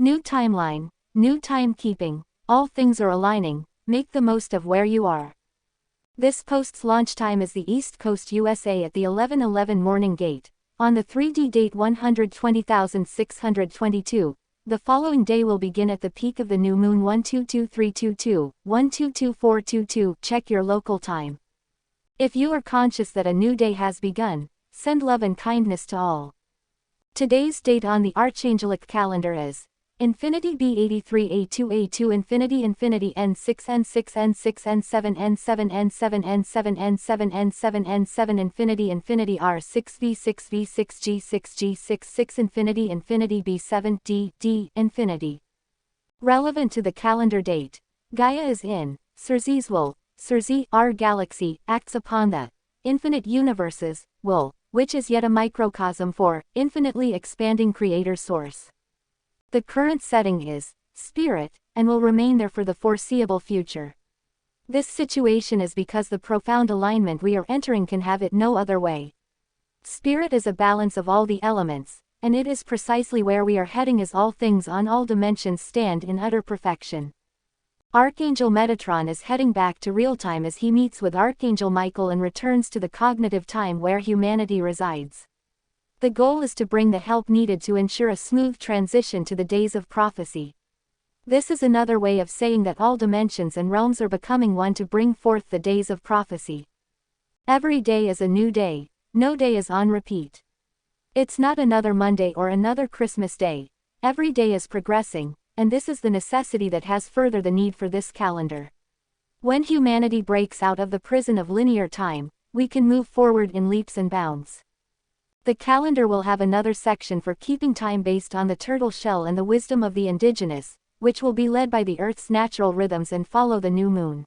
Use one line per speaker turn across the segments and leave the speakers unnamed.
New timeline, new timekeeping, all things are aligning, make the most of where you are. This post's launch time is the East Coast USA at the 11:11 morning gate, on the 3D date 120,622. The following day will begin at the peak of the new moon 122322, 122422. Check your local time. If you are conscious that a new day has begun, send love and kindness to all. Today's date on the Archangelic calendar is Infinity B83A2A2 Infinity N6N6N7N7N7N7N7N7N7 Infinity R6V6V6G6G66 Infinity B7D Infinity. Relevant to the calendar date, Gaia is in Cersei's our galaxy acts upon the infinite universes will, which is yet a microcosm for infinitely expanding creator source. The current setting is spirit, and will remain there for the foreseeable future. This situation is because the profound alignment we are entering can have it no other way. Spirit is a balance of all the elements, and it is precisely where we are heading as all things on all dimensions stand in utter perfection. Archangel Metatron is heading back to real time as he meets with Archangel Michael and returns to the cognitive time where humanity resides. The goal is to bring the help needed to ensure a smooth transition to the days of prophecy. This is another way of saying that all dimensions and realms are becoming one to bring forth the days of prophecy. Every day is a new day, no day is on repeat. It's not another Monday or another Christmas day, every day is progressing, and this is the necessity that has further the need for this calendar. When humanity breaks out of the prison of linear time, we can move forward in leaps and bounds. The calendar will have another section for keeping time based on the turtle shell and the wisdom of the indigenous, which will be led by the Earth's natural rhythms and follow the new moon.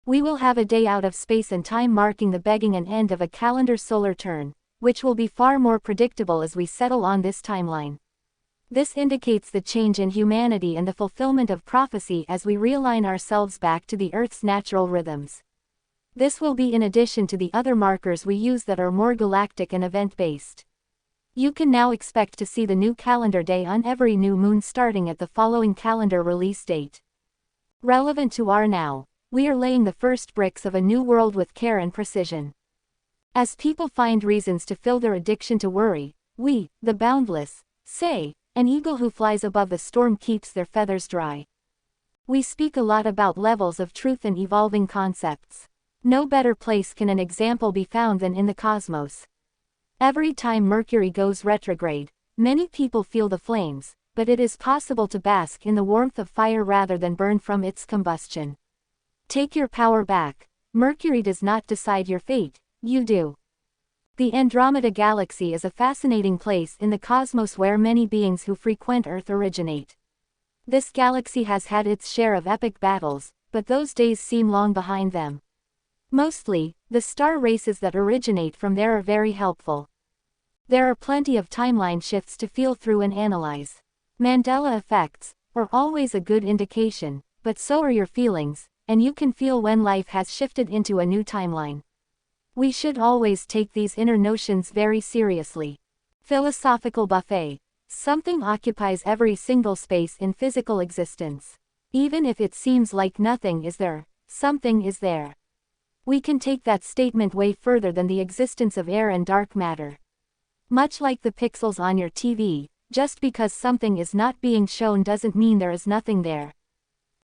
We will have a day out of space and time marking the beginning and end of a calendar solar turn, which will be far more predictable as we settle on this timeline. This indicates the change in humanity and the fulfillment of prophecy as we realign ourselves back to the Earth's natural rhythms. This will be in addition to the other markers we use that are more galactic and event-based. You can now expect to see the new calendar day on every new moon starting at the following calendar release date. Relevant to our now, we are laying the first bricks of a new world with care and precision. As people find reasons to fill their addiction to worry, we, the boundless, say, an eagle who flies above the storm keeps their feathers dry. We speak a lot about levels of truth and evolving concepts. No better place can an example be found than in the cosmos. Every time Mercury goes retrograde, many people feel the flames, but it is possible to bask in the warmth of fire rather than burn from its combustion. Take your power back. Mercury does not decide your fate, you do. The Andromeda Galaxy is a fascinating place in the cosmos where many beings who frequent Earth originate. This galaxy has had its share of epic battles, but those days seem long behind them. Mostly, the star races that originate from there are very helpful. There are plenty of timeline shifts to feel through and analyze. Mandela effects are always a good indication, but so are your feelings, and you can feel when life has shifted into a new timeline. We should always take these inner notions very seriously. Philosophical buffet. Something occupies every single space in physical existence. Even if it seems like nothing is there, something is there. We can take that statement way further than the existence of air and dark matter. Much like the pixels on your TV, just because something is not being shown doesn't mean there is nothing there.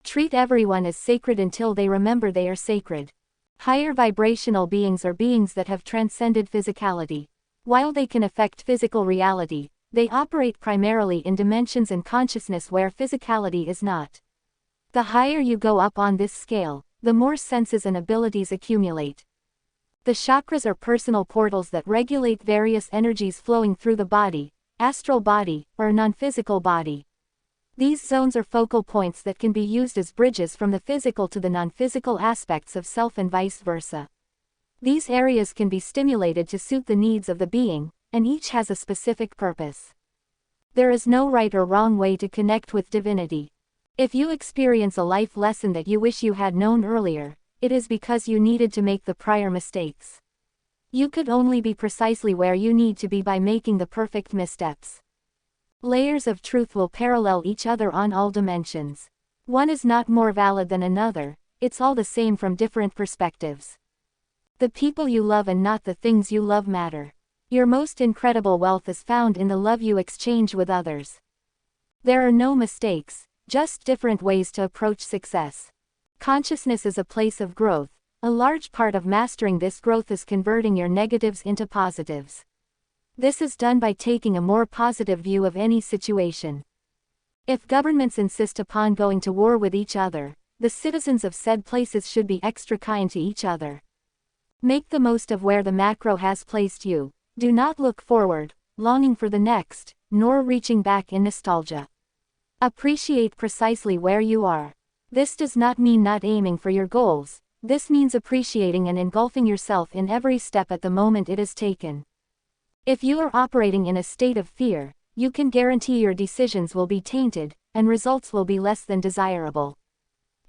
Treat everyone as sacred until they remember they are sacred. Higher vibrational beings are beings that have transcended physicality. While they can affect physical reality, they operate primarily in dimensions and consciousness where physicality is not. The higher you go up on this scale, the more senses and abilities accumulate. The chakras are personal portals that regulate various energies flowing through the body, astral body, or non-physical body. These zones are focal points that can be used as bridges from the physical to the non-physical aspects of self and vice versa. These areas can be stimulated to suit the needs of the being, and each has a specific purpose. There is no right or wrong way to connect with divinity. If you experience a life lesson that you wish you had known earlier, it is because you needed to make the prior mistakes. You could only be precisely where you need to be by making the perfect missteps. Layers of truth will parallel each other on all dimensions. One is not more valid than another, it's all the same from different perspectives. The people you love and not the things you love matter. Your most incredible wealth is found in the love you exchange with others. There are no mistakes, just different ways to approach success. Consciousness is a place of growth. A large part of mastering this growth is converting your negatives into positives. This is done by taking a more positive view of any situation. If governments insist upon going to war with each other, the citizens of said places should be extra kind to each other. Make the most of where the macro has placed you. Do not look forward, longing for the next, nor reaching back in nostalgia. Appreciate precisely where you are. This does not mean not aiming for your goals, this means appreciating and engulfing yourself in every step at the moment it is taken. If you are operating in a state of fear, you can guarantee your decisions will be tainted, and results will be less than desirable.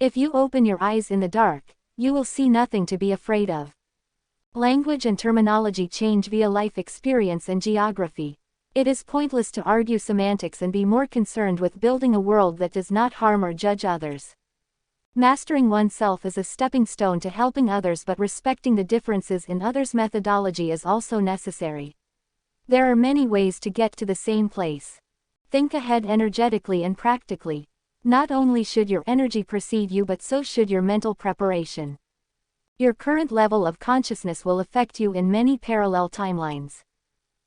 If you open your eyes in the dark, you will see nothing to be afraid of. Language and terminology change via life experience and geography. It is pointless to argue semantics and be more concerned with building a world that does not harm or judge others. Mastering oneself is a stepping stone to helping others, but respecting the differences in others' methodology is also necessary. There are many ways to get to the same place. Think ahead energetically and practically. Not only should your energy precede you, but so should your mental preparation. Your current level of consciousness will affect you in many parallel timelines.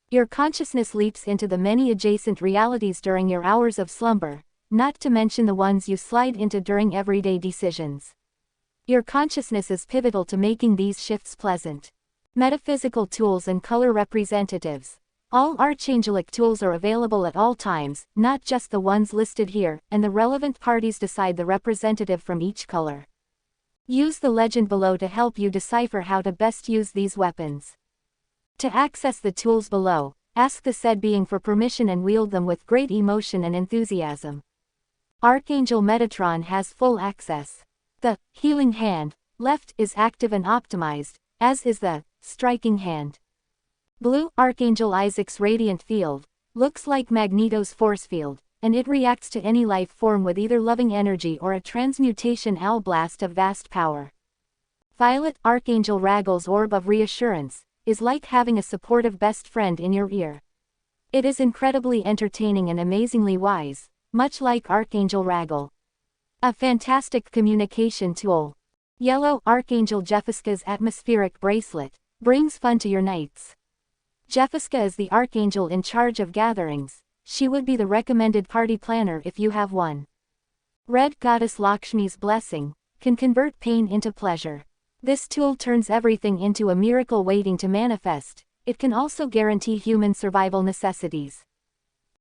Your consciousness leaps into the many adjacent realities during your hours of slumber, not to mention the ones you slide into during everyday decisions. Your consciousness is pivotal to making these shifts pleasant. Metaphysical tools and color representatives. All archangelic tools are available at all times, not just the ones listed here, and the relevant parties decide the representative from each color. Use the legend below to help you decipher how to best use these weapons. To access the tools below, ask the said being for permission and wield them with great emotion and enthusiasm. Archangel Metatron has full access. The healing hand, left, is active and optimized, as is the striking hand. Blue, Archangel Isaac's radiant field, looks like Magneto's force field, and it reacts to any life form with either loving energy or a transmutation owl blast of vast power. Violet, Archangel Raguel's orb of reassurance, is like having a supportive best friend in your ear. It is incredibly entertaining and amazingly wise, much like Archangel Raguel. A fantastic communication tool. Yellow, Archangel Jephiska's atmospheric bracelet, brings fun to your nights. Jephiska is the archangel in charge of gatherings. She would be the recommended party planner if you have one. Red, Goddess Lakshmi's blessing, can convert pain into pleasure. This tool turns everything into a miracle waiting to manifest. It can also guarantee human survival necessities.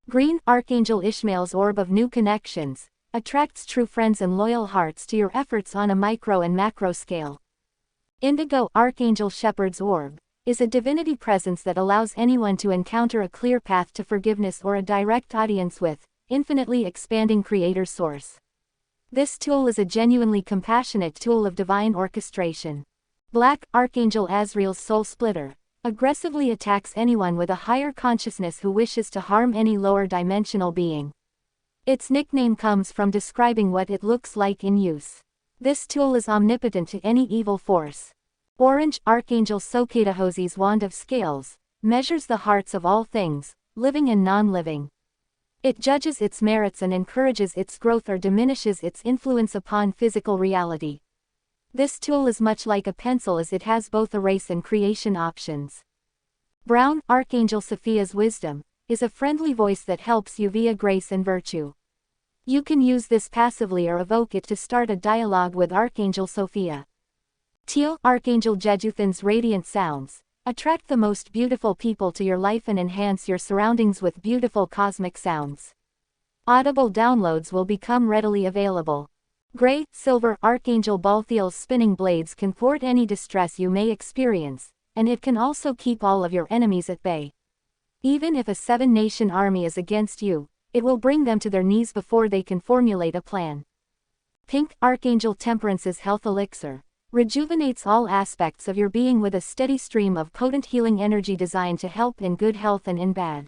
Green, Archangel Ishmael's orb of new connections, attracts true friends and loyal hearts to your efforts on a micro and macro scale. Indigo, Archangel Shepherd's orb, is a divinity presence that allows anyone to encounter a clear path to forgiveness or a direct audience with infinitely expanding creator source. This tool is a genuinely compassionate tool of divine orchestration. Black, Archangel Azrael's soul splitter, aggressively attacks anyone with a higher consciousness who wishes to harm any lower dimensional being. Its nickname comes from describing what it looks like in use. This tool is omnipotent to any evil force. Orange, Archangel Sokatahosi's wand of scales, measures the hearts of all things, living and non-living. It judges its merits and encourages its growth or diminishes its influence upon physical reality. This tool is much like a pencil as it has both erase and creation options. Brown, Archangel Sophia's wisdom, is a friendly voice that helps you via grace and virtue. You can use this passively or evoke it to start a dialogue with Archangel Sophia. Teal, Archangel Jejuthan's radiant sounds, attract the most beautiful people to your life and enhance your surroundings with beautiful cosmic sounds. Audible downloads will become readily available. Gray, Silver, Archangel Balthiel's spinning blades can thwart any distress you may experience, and it can also keep all of your enemies at bay. Even if a 7-nation army is against you, it will bring them to their knees before they can formulate a plan. Pink, Archangel Temperance's health elixir, rejuvenates all aspects of your being with a steady stream of potent healing energy designed to help in good health and in bad.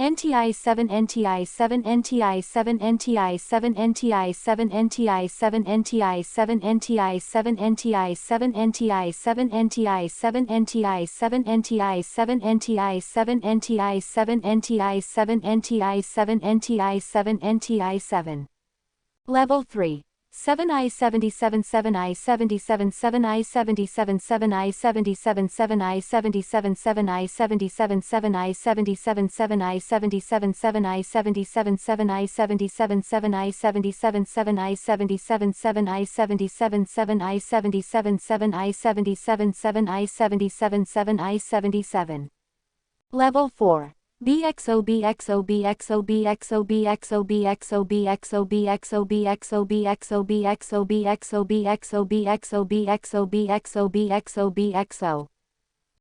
NTI 7 NTI 7 NTI 7 NTI 7 NTI 7 NTI 7 NTI 7 NTI 7 NTI 7 NTI 7 NTI 7 NTI 7 NTI 7 NTI 7 NTI 7 NTI 7 NTI 7 NTI 7 NTI 7 Level 3 7I77 7I77 7I77 7I77 7I77 7I77 7I77 7I77 7I77 7I77 7I77 7I77 7I77 7I77 7I77 7I77 7I77 Level 4 BXO BXO BXO BXO BXO BXO BXO BXO BXO BXO BXO BXO BXO BXO BXO BXO BXO BXO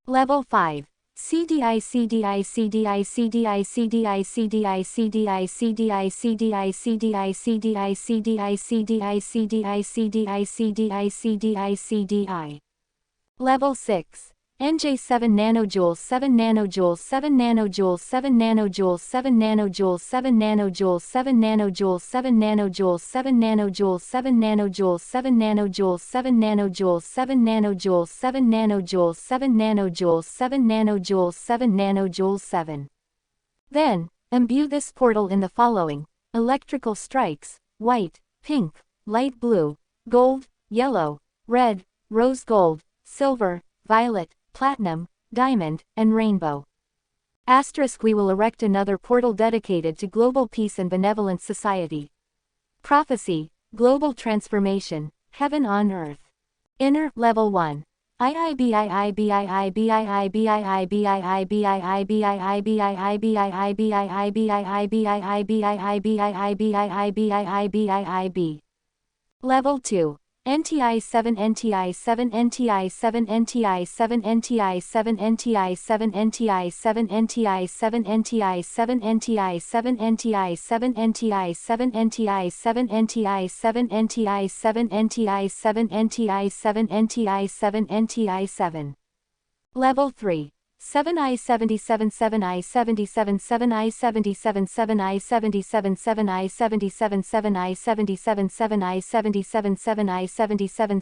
Level 5 CDI CDI CDI CDI CDI CDI CDI CDI CDI CDI CDI CDI CDI CDI CDI CDI CDI CDI Level 6 NJ 7 nanojoules 7 nanojoules 7 nanojoules 7 nanojoules 7 nanojoules 7 nanojoules 7 nanojoules 7 nanojoules 7 nanojoules 7 nanojoules 7 nanojoules 7 nanojoules 7 nanojoules 7 nanojoules 7 nanojoules 7 nanojoules 7 nanojoules 7 Then, imbue this portal in the following: electrical strikes, white, pink, light blue, gold, yellow, red, rose gold, silver, violet, platinum, diamond, and rainbow. Asterisk we will erect another portal dedicated to global peace and benevolent society. Prophecy, global transformation, heaven on earth. Inner, level 1. Level 2. NTI 7 NTI 7 NTI 7 NTI 7 NTI 7 NTI 7 NTI 7 NTI 7 NTI 7 NTI 7 NTI 7 NTI 7 NTI 7 NTI 7 NTI 7 NTI 7 NTI 7 NTI 7 NTI 7 Level 3 7I77 7I77 7I77 7I77 7I77 7I77 7I77 7I77 7I77 7I77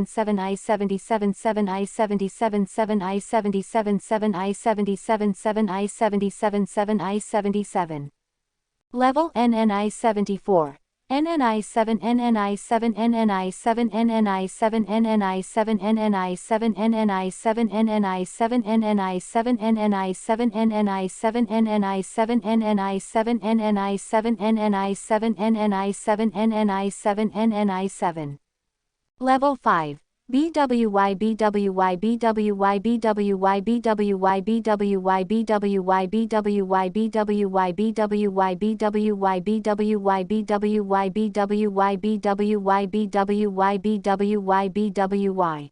7I77 7I77 7I77 7I77 7I77 7I77 7I77 Level NNI 74 NNI 7 NNI 7 NNI 7 NNI 7 NNI 7 NNI 7 NNI 7 NNI 7 NNI 7 NNI 7 NNI 7 NNI 7 NNI 7 NNI 7 NNI 7 NNI 7 NNI 7 NNI 7 Level 5 BWY BWY BWY BWY BWY BWY BWY BWY BWY BWY BWY BWY BWY BWY BWY BWY BWY BWY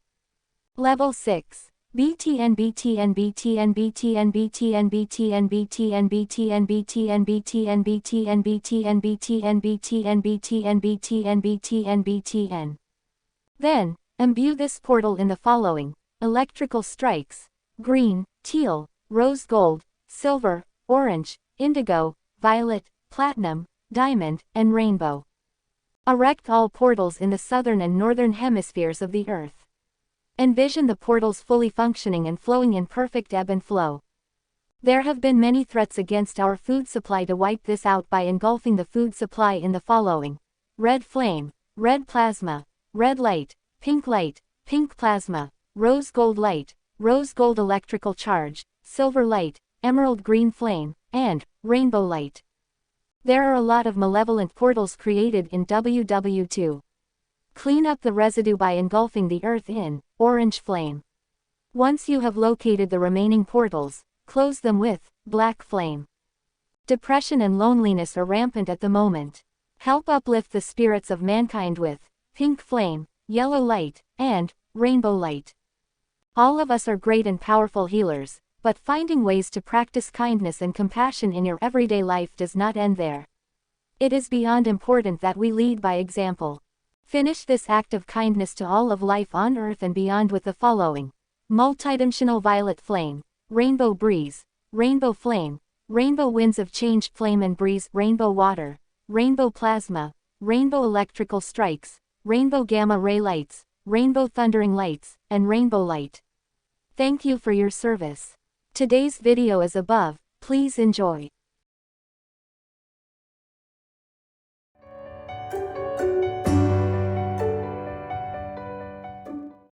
Level 6 BTN BTN BTN BTN BTN BTN BTN BTN BTN BTN BTN BTN BTN BTN BTN BTN BTN BTN Then imbue this portal in the following: electrical strikes, green, teal, rose gold, silver, orange, indigo, violet, platinum, diamond, and rainbow. Erect all portals in the southern and northern hemispheres of the Earth. Envision the portals fully functioning and flowing in perfect ebb and flow. There have been many threats against our food supply. To wipe this out by engulfing the food supply in the following: red flame, red plasma, red light, pink plasma, rose gold light, rose gold electrical charge, silver light, emerald green flame, and rainbow light. There are a lot of malevolent portals created in WW2. Clean up the residue by engulfing the Earth in orange flame. Once you have located the remaining portals, close them with black flame. Depression and loneliness are rampant at the moment. Help uplift the spirits of mankind with pink flame, yellow light, and rainbow light. All of us are great and powerful healers, but finding ways to practice kindness and compassion in your everyday life does not end there. It is beyond important that we lead by example. Finish this act of kindness to all of life on Earth and beyond with the following: multidimensional violet flame, rainbow breeze, rainbow flame, rainbow winds of change, flame and breeze, rainbow water, rainbow plasma, rainbow electrical strikes, rainbow gamma ray lights, rainbow thundering lights, and rainbow light. Thank you for your service. Today's video is above, please enjoy.